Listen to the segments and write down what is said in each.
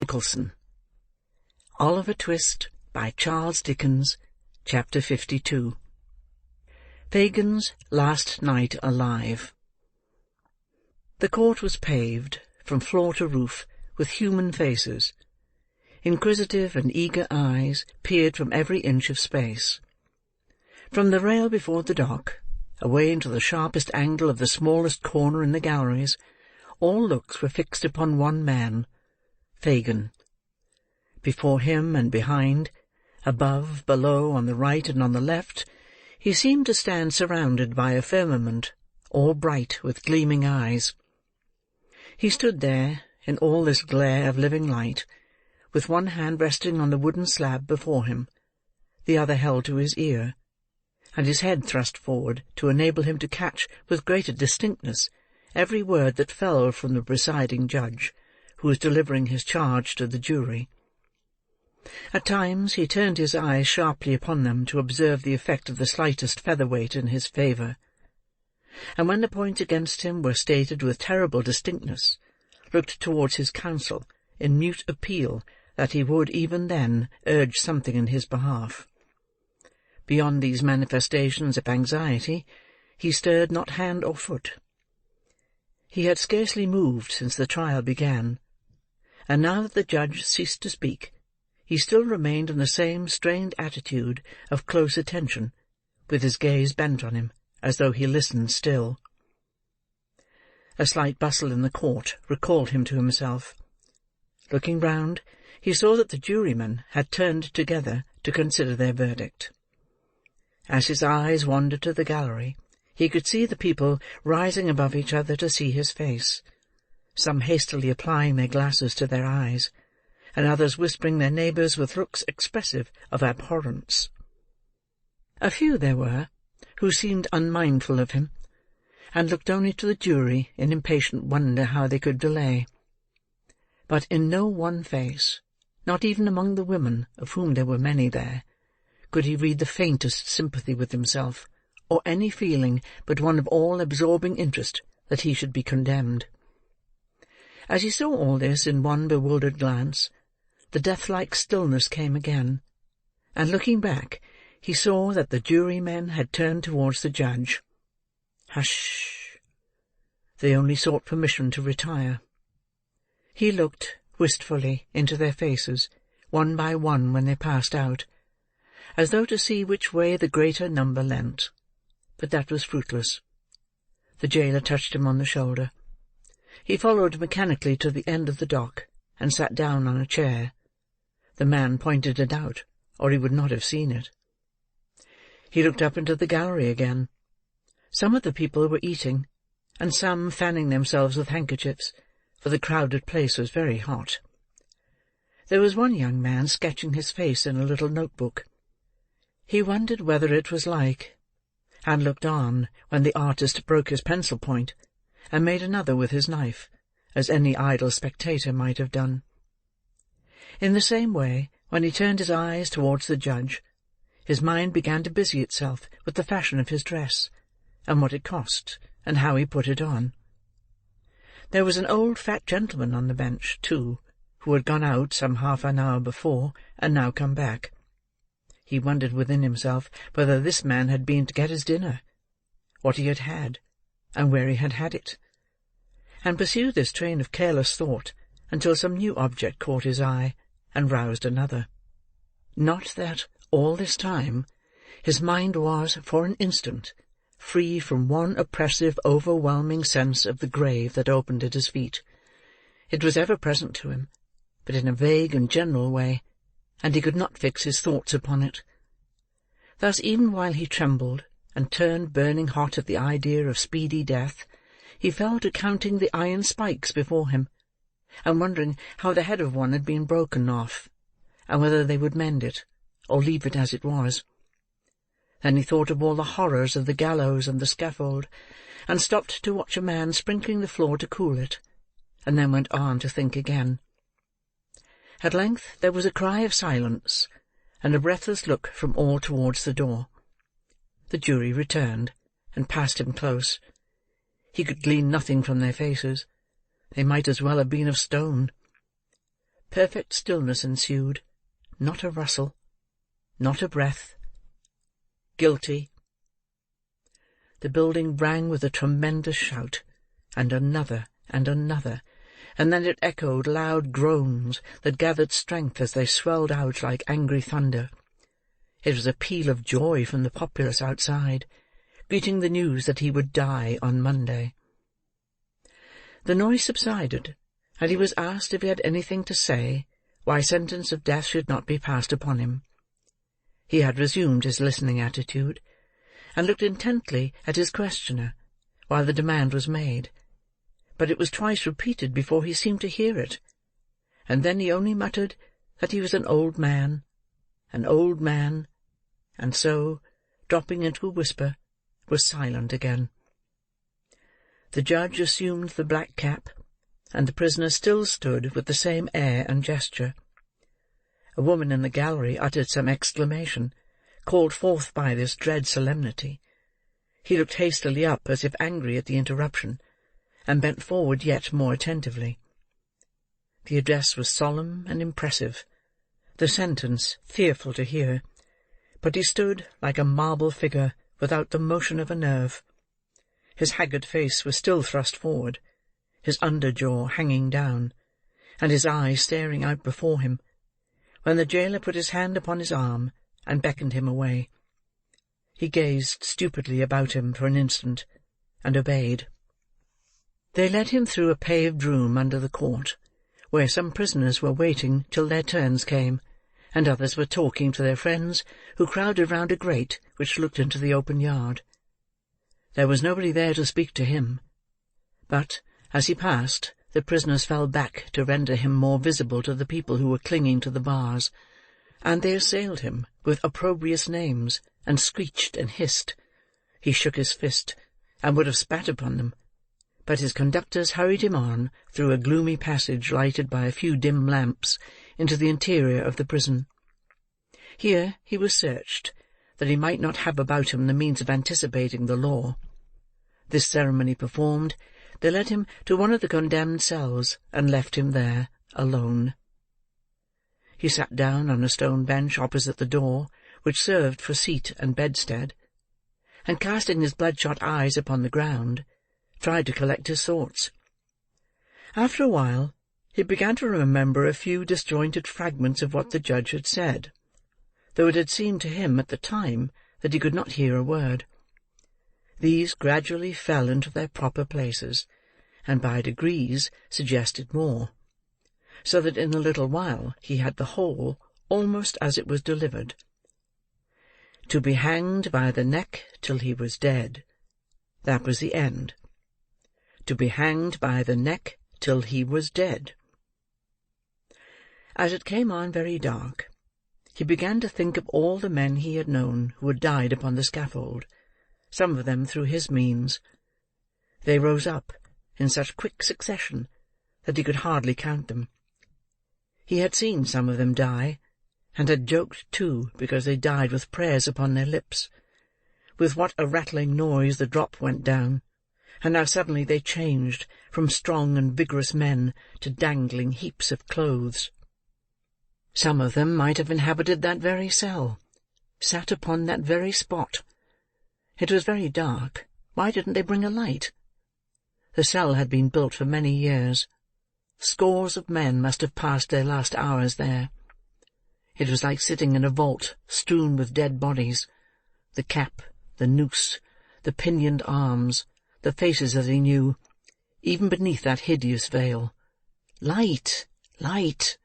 Nicholson. Oliver Twist, by Charles Dickens. Chapter 52. Fagin's Last Night Alive. The court was paved, from floor to roof, with human faces. Inquisitive and eager eyes peered from every inch of space. From the rail before the dock, away into the sharpest angle of the smallest corner in the galleries, all looks were fixed upon one man, Fagin. Before him and behind, above, below, on the right and on the left, he seemed to stand surrounded by a firmament, all bright with gleaming eyes. He stood there, in all this glare of living light, with one hand resting on the wooden slab before him, the other held to his ear, and his head thrust forward to enable him to catch with greater distinctness every word that fell from the presiding judge, who was delivering his charge to the jury. At times he turned his eyes sharply upon them to observe the effect of the slightest feather-weight in his favour, and when the points against him were stated with terrible distinctness, looked towards his counsel in mute appeal that he would even then urge something in his behalf. Beyond these manifestations of anxiety, he stirred not hand or foot. He had scarcely moved since the trial began, and now that the judge ceased to speak, he still remained in the same strained attitude of close attention, with his gaze bent on him, as though he listened still. A slight bustle in the court recalled him to himself. Looking round, he saw that the jurymen had turned together to consider their verdict. As his eyes wandered to the gallery, he could see the people rising above each other to see his face, some hastily applying their glasses to their eyes, and others whispering their neighbours with looks expressive of abhorrence. A few there were who seemed unmindful of him, and looked only to the jury in impatient wonder how they could delay. But in no one face, not even among the women, of whom there were many there, could he read the faintest sympathy with himself, or any feeling but one of all-absorbing interest that he should be condemned. As he saw all this in one bewildered glance, the death-like stillness came again, and looking back, he saw that the jurymen had turned towards the judge. Hush! They only sought permission to retire. He looked, wistfully, into their faces, one by one when they passed out, as though to see which way the greater number leant, but that was fruitless. The jailer touched him on the shoulder. He followed mechanically to the end of the dock, and sat down on a chair. The man pointed it out, or he would not have seen it. He looked up into the gallery again. Some of the people were eating, and some fanning themselves with handkerchiefs, for the crowded place was very hot. There was one young man sketching his face in a little note-book. He wondered whether it was like, and looked on when the artist broke his pencil-point, and made another with his knife, as any idle spectator might have done. In the same way, when he turned his eyes towards the judge, his mind began to busy itself with the fashion of his dress, and what it cost, and how he put it on. There was an old fat gentleman on the bench, too, who had gone out some half an hour before, and now come back. He wondered within himself whether this man had been to get his dinner, what he had had, and where he had had it, and pursued this train of careless thought until some new object caught his eye, and roused another. Not that, all this time, his mind was, for an instant, free from one oppressive, overwhelming sense of the grave that opened at his feet. It was ever present to him, but in a vague and general way, and he could not fix his thoughts upon it. Thus, even while he trembled, and turned burning hot at the idea of speedy death, he fell to counting the iron spikes before him, and wondering how the head of one had been broken off, and whether they would mend it, or leave it as it was. Then he thought of all the horrors of the gallows and the scaffold, and stopped to watch a man sprinkling the floor to cool it, and then went on to think again. At length there was a cry of silence, and a breathless look from all towards the door. The jury returned, and passed him close. He could glean nothing from their faces. They might as well have been of stone. Perfect stillness ensued. Not a rustle. Not a breath. Guilty. The building rang with a tremendous shout, and another, and another, and then it echoed loud groans that gathered strength as they swelled out like angry thunder. It was a peal of joy from the populace outside, greeting the news that he would die on Monday. The noise subsided, and he was asked if he had anything to say why sentence of death should not be passed upon him. He had resumed his listening attitude, and looked intently at his questioner while the demand was made, but it was twice repeated before he seemed to hear it, and then he only muttered that he was an old man, and so, dropping into a whisper, was silent again. The judge assumed the black cap, and the prisoner still stood with the same air and gesture. A woman in the gallery uttered some exclamation, called forth by this dread solemnity. He looked hastily up, as if angry at the interruption, and bent forward yet more attentively. The address was solemn and impressive, the sentence fearful to hear, but he stood like a marble figure without the motion of a nerve. His haggard face was still thrust forward, his under jaw hanging down, and his eyes staring out before him, when the jailer put his hand upon his arm and beckoned him away. He gazed stupidly about him for an instant, and obeyed. They led him through a paved room under the court, where some prisoners were waiting till their turns came, and others were talking to their friends, who crowded round a grate which looked into the open yard. There was nobody there to speak to him, but, as he passed, the prisoners fell back to render him more visible to the people who were clinging to the bars, and they assailed him with opprobrious names, and screeched and hissed. He shook his fist, and would have spat upon them, but his conductors hurried him on through a gloomy passage lighted by a few dim lamps into the interior of the prison. Here he was searched, that he might not have about him the means of anticipating the law. This ceremony performed, they led him to one of the condemned cells, and left him there, alone. He sat down on a stone bench opposite the door, which served for seat and bedstead, and casting his bloodshot eyes upon the ground, tried to collect his thoughts. After a while, he began to remember a few disjointed fragments of what the judge had said, though it had seemed to him at the time that he could not hear a word. These gradually fell into their proper places, and by degrees suggested more, so that in a little while he had the whole almost as it was delivered. To be hanged by the neck till he was dead, that was the end. To be hanged by the neck till he was dead. As it came on very dark, he began to think of all the men he had known who had died upon the scaffold, some of them through his means. They rose up in such quick succession that he could hardly count them. He had seen some of them die, and had joked too, because they died with prayers upon their lips. With what a rattling noise the drop went down, and how suddenly they changed from strong and vigorous men to dangling heaps of clothes. Some of them might have inhabited that very cell, sat upon that very spot. It was very dark. Why didn't they bring a light? The cell had been built for many years. Scores of men must have passed their last hours there. It was like sitting in a vault strewn with dead bodies. The cap, the noose, the pinioned arms, the faces that he knew, even beneath that hideous veil. Light! Light!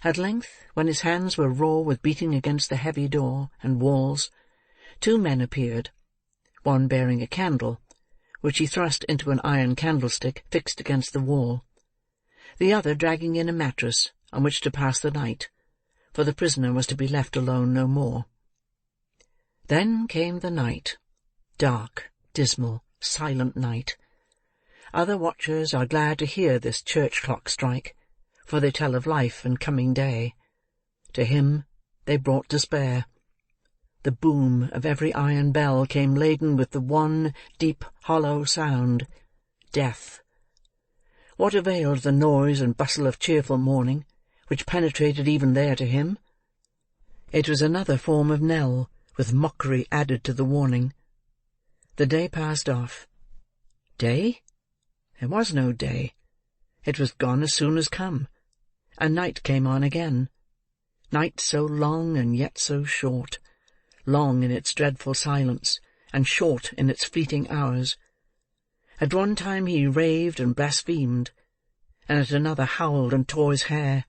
At length, when his hands were raw with beating against the heavy door and walls, 2 men appeared, one bearing a candle, which he thrust into an iron candlestick fixed against the wall, the other dragging in a mattress on which to pass the night, for the prisoner was to be left alone no more. Then came the night, dark, dismal, silent night. Other watchers are glad to hear this church clock strike, for they tell of life and coming day. To him they brought despair. The boom of every iron bell came laden with the one deep, hollow sound, death. what availed the noise and bustle of cheerful morning, which penetrated even there to him? It was another form of knell, with mockery added to the warning. The day passed off. Day? There was no day. It was gone as soon as come, and night came on again. Night so long and yet so short, long in its dreadful silence, and short in its fleeting hours. At one time he raved and blasphemed, and at another howled and tore his hair.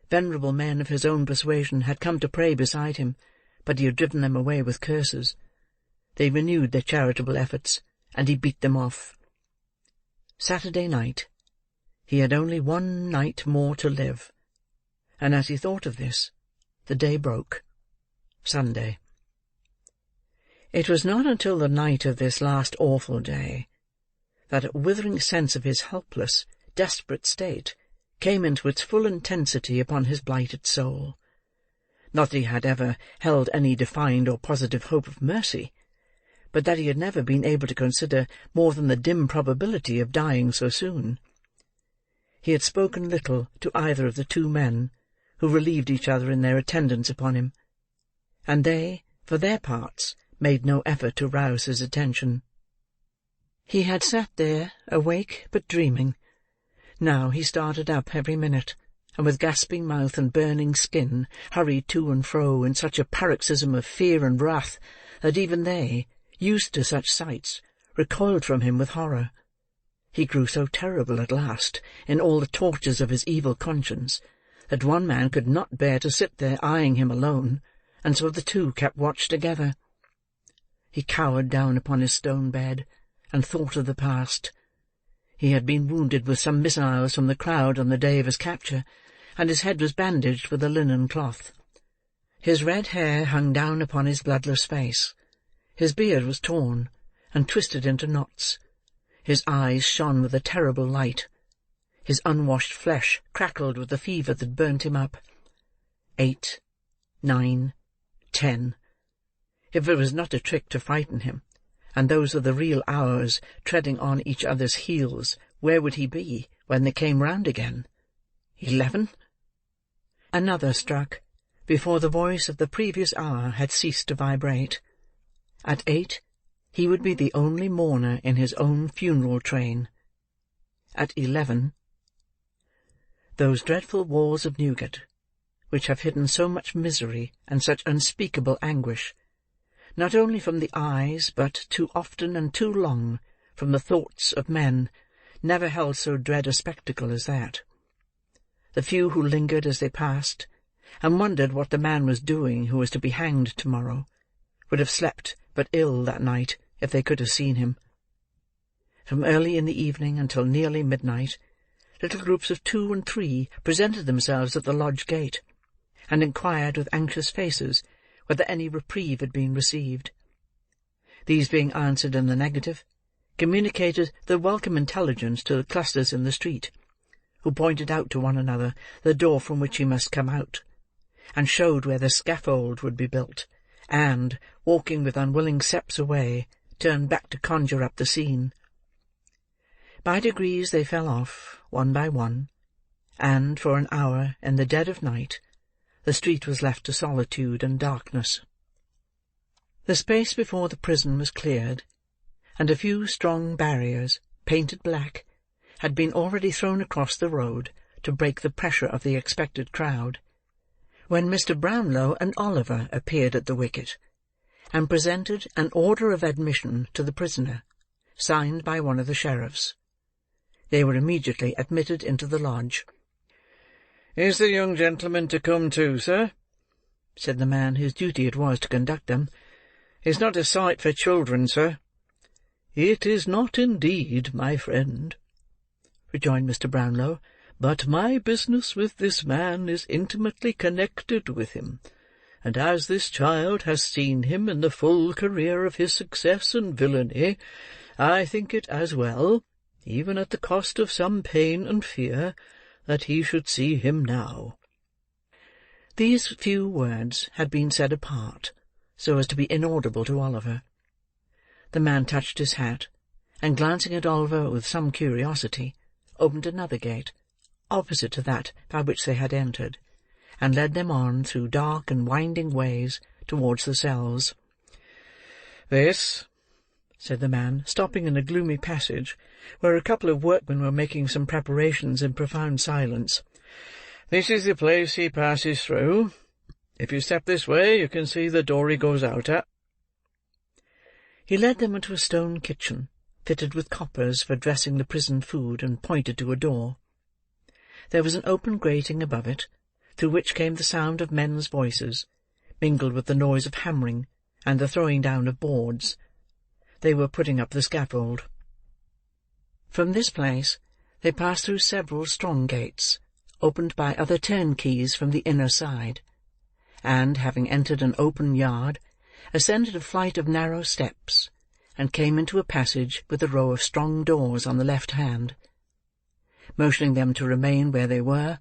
Venerable men of his own persuasion had come to pray beside him, but he had driven them away with curses. They renewed their charitable efforts, and he beat them off. Saturday night. He had only one night more to live, and as he thought of this, the day broke. Sunday. It was not until the night of this last awful day that a withering sense of his helpless, desperate state came into its full intensity upon his blighted soul. Not that he had ever held any defined or positive hope of mercy, but that he had never been able to consider more than the dim probability of dying so soon. He had spoken little to either of the two men, who relieved each other in their attendance upon him, and they, for their parts, made no effort to rouse his attention. He had sat there, awake but dreaming. Now he started up every minute, and with gasping mouth and burning skin, hurried to and fro in such a paroxysm of fear and wrath that even they, used to such sights, recoiled from him with horror. He grew so terrible at last, in all the tortures of his evil conscience, that one man could not bear to sit there eyeing him alone, and so the two kept watch together. He cowered down upon his stone bed, and thought of the past. He had been wounded with some missiles from the crowd on the day of his capture, and his head was bandaged with a linen cloth. His red hair hung down upon his bloodless face. His beard was torn, and twisted into knots. His eyes shone with a terrible light. His unwashed flesh crackled with the fever that burnt him up. 8, 9, 10. If it was not a trick to frighten him, and those were the real hours treading on each other's heels, where would he be when they came round again? 11. Another struck, before the voice of the previous hour had ceased to vibrate. At 8, he would be the only mourner in his own funeral train. At 11, those dreadful walls of Newgate, which have hidden so much misery and such unspeakable anguish, not only from the eyes, but, too often and too long, from the thoughts of men, never held so dread a spectacle as that. The few who lingered as they passed, and wondered what the man was doing who was to be hanged tomorrow, would have slept but ill that night if they could have seen him. From early in the evening until nearly midnight, little groups of 2 and 3 presented themselves at the lodge gate, and inquired with anxious faces whether any reprieve had been received. These being answered in the negative, communicated the welcome intelligence to the clusters in the street, who pointed out to one another the door from which he must come out, and showed where the scaffold would be built, and, walking with unwilling steps away, turned back to conjure up the scene. By degrees they fell off, one by one, and, for an hour, in the dead of night, the street was left to solitude and darkness. The space before the prison was cleared, and a few strong barriers, painted black, had been already thrown across the road to break the pressure of the expected crowd, when Mr. Brownlow and Oliver appeared at the wicket, and presented an order of admission to the prisoner, signed by one of the sheriffs. They were immediately admitted into the lodge. "Is the young gentleman to come too, sir?" said the man whose duty it was to conduct them. "It's not a sight for children, sir." "It is not indeed, my friend," rejoined Mr. Brownlow, "but my business with this man is intimately connected with him, and as this child has seen him in the full career of his success and villainy, I think it as well, even at the cost of some pain and fear, that he should see him now." These few words had been said apart, so as to be inaudible to Oliver. The man touched his hat, and glancing at Oliver with some curiosity, opened another gate, opposite to that by which they had entered, and led them on through dark and winding ways towards the cells. "This," said the man, stopping in a gloomy passage, where a couple of workmen were making some preparations in profound silence, "this is the place he passes through. If you step this way, you can see the door he goes out at." He led them into a stone kitchen, fitted with coppers for dressing the prison food, and pointed to a door. There was an open grating above it, through which came the sound of men's voices, mingled with the noise of hammering and the throwing down of boards. They were putting up the scaffold. From this place they passed through several strong gates, opened by other turnkeys from the inner side, and, having entered an open yard, ascended a flight of narrow steps, and came into a passage with a row of strong doors on the left hand. Motioning them to remain where they were,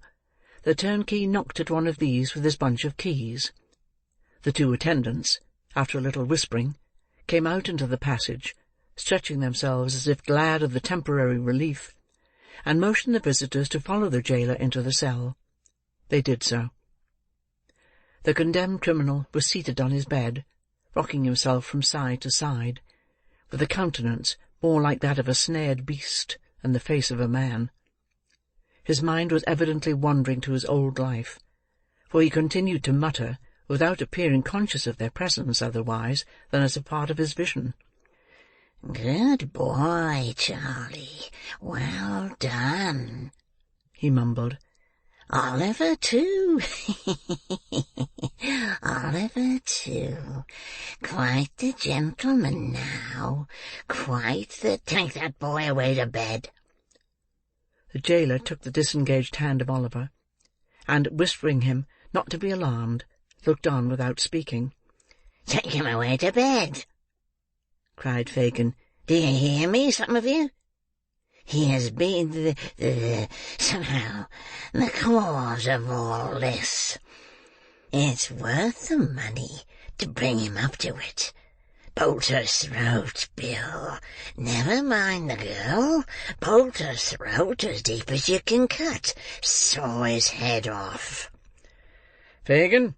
the turnkey knocked at one of these with his bunch of keys. The two attendants, after a little whispering, came out into the passage, stretching themselves as if glad of the temporary relief, and motioned the visitors to follow the jailer into the cell. They did so. The condemned criminal was seated on his bed, rocking himself from side to side, with a countenance more like that of a snared beast than the face of a man. His mind was evidently wandering to his old life, for he continued to mutter, without appearing conscious of their presence otherwise than as a part of his vision. "Good boy, Charlie. Well done," he mumbled. "Oliver, too. Oliver, too. Quite the gentleman now. Quite the— Take that boy away to bed." The jailer took the disengaged hand of Oliver, and, whispering him not to be alarmed, looked on without speaking. "Take him away to bed," cried Fagin. "Do you hear me, some of you? He has been somehow the cause of all this. It's worth the money to bring him up to it. Bolt her throat, Bill. Never mind the girl. Bolt her throat as deep as you can cut. Saw his head off." "Fagin,"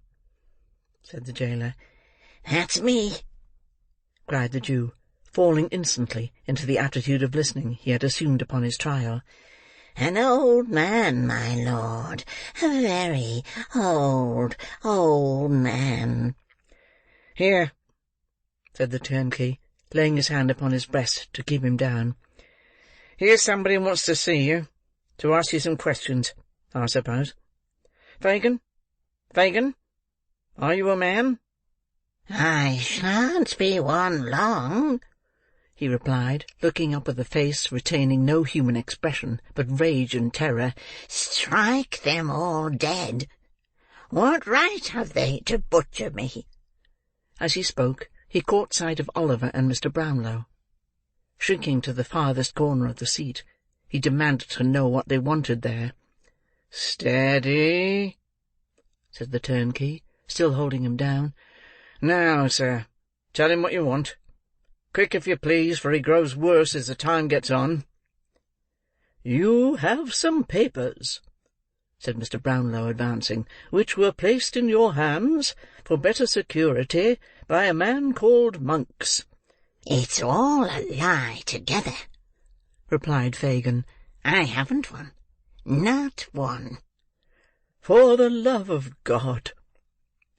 said the jailer. "That's me," cried the Jew, falling instantly into the attitude of listening he had assumed upon his trial. "An old man, my lord. A very old man." "Here," said the turnkey, laying his hand upon his breast to keep him down. "Here's somebody who wants to see you, to ask you some questions, I suppose. Fagin, are you a man?" "I shan't be one long," he replied, looking up with a face retaining no human expression but rage and terror. "Strike them all dead. What right have they to butcher me?" As he spoke, he caught sight of Oliver and Mr. Brownlow. Shrinking to the farthest corner of the seat, he demanded to know what they wanted there. "Steady," said the turnkey, still holding him down. "Now, sir, tell him what you want. Quick, if you please, for he grows worse as the time gets on." "You have some papers," said Mr. Brownlow, advancing, "which were placed in your hands, for better security, by a man called Monks." "It's all a lie together," replied Fagin. "I haven't one. Not one." "For the love of God,"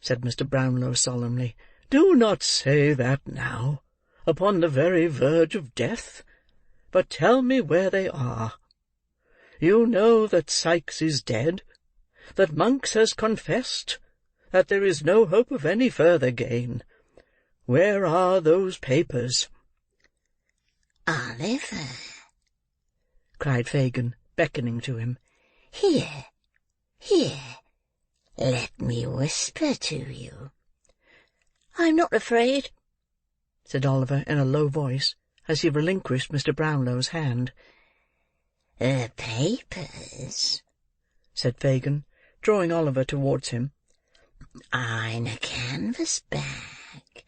said Mr. Brownlow solemnly, "do not say that now, upon the very verge of death, but tell me where they are. You know that Sikes is dead, that Monks has confessed, that there is no hope of any further gain. Where are those papers?" "Oliver," cried Fagin, beckoning to him. "Here, let me whisper to you." "I'm not afraid," said Oliver in a low voice, as he relinquished Mr. Brownlow's hand. "The papers," said Fagin, drawing Oliver towards him, "are in a canvas bag,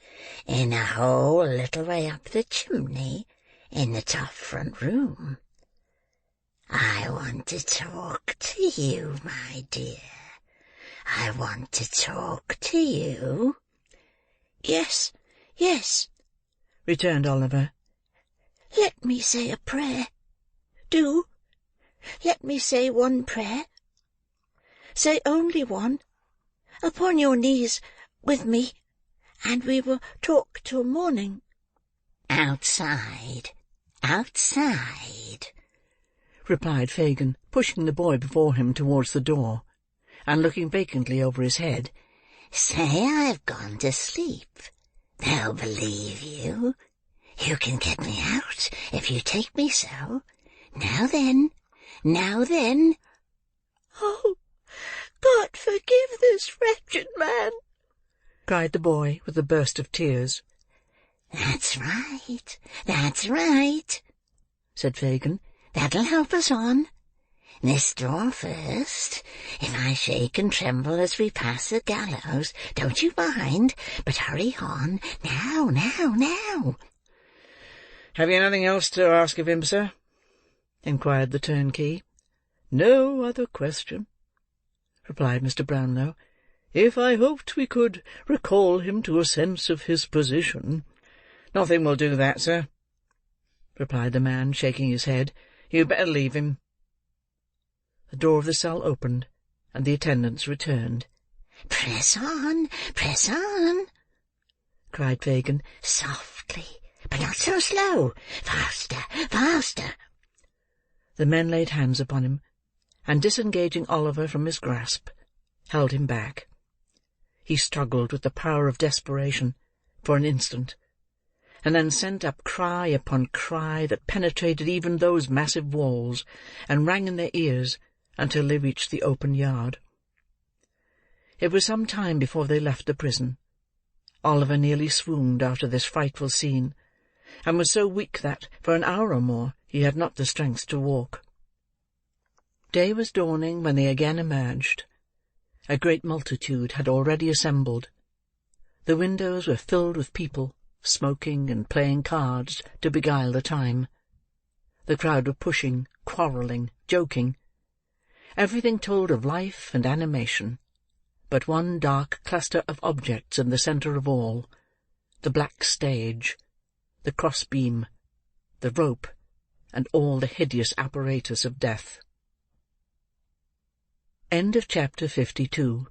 in a hole a little way up the chimney, in the top front room. I want to talk to you, my dear. I want to talk to you." "Yes, yes," returned Oliver. "Let me say a prayer. Do. Let me say one prayer. Say only one, upon your knees with me, and we will talk till morning." "Outside, outside," replied Fagin, pushing the boy before him towards the door, and looking vacantly over his head. "Say I've gone to sleep. They'll believe you. You can get me out if you take me so. Now then, now then." "Oh, God forgive this wretched man!" cried the boy, with a burst of tears. "That's right, that's right," said Fagin. "That'll help us on. This door first. If I shake and tremble as we pass the gallows, don't you mind, but hurry on. Now, now, now." "Have you nothing else to ask of him, sir?" inquired the turnkey. "No other question," replied Mr. Brownlow. "If I hoped we could recall him to a sense of his position—" "Nothing will do that, sir," replied the man, shaking his head. "You'd better leave him." The door of the cell opened, and the attendants returned. "Press on, cried Fagin. "Softly, but not so slow. Faster, faster." The men laid hands upon him, and disengaging Oliver from his grasp, held him back. He struggled with the power of desperation for an instant, and then sent up cry upon cry that penetrated even those massive walls, and rang in their ears until they reached the open yard. It was some time before they left the prison. Oliver nearly swooned after this frightful scene, and was so weak that, for an hour or more, he had not the strength to walk. Day was dawning when they again emerged. A great multitude had already assembled. The windows were filled with people, smoking and playing cards to beguile the time. The crowd were pushing, quarrelling, joking. Everything told of life and animation, but one dark cluster of objects in the centre of all: the black stage, the cross-beam, the rope, and all the hideous apparatus of death. Chapter 52.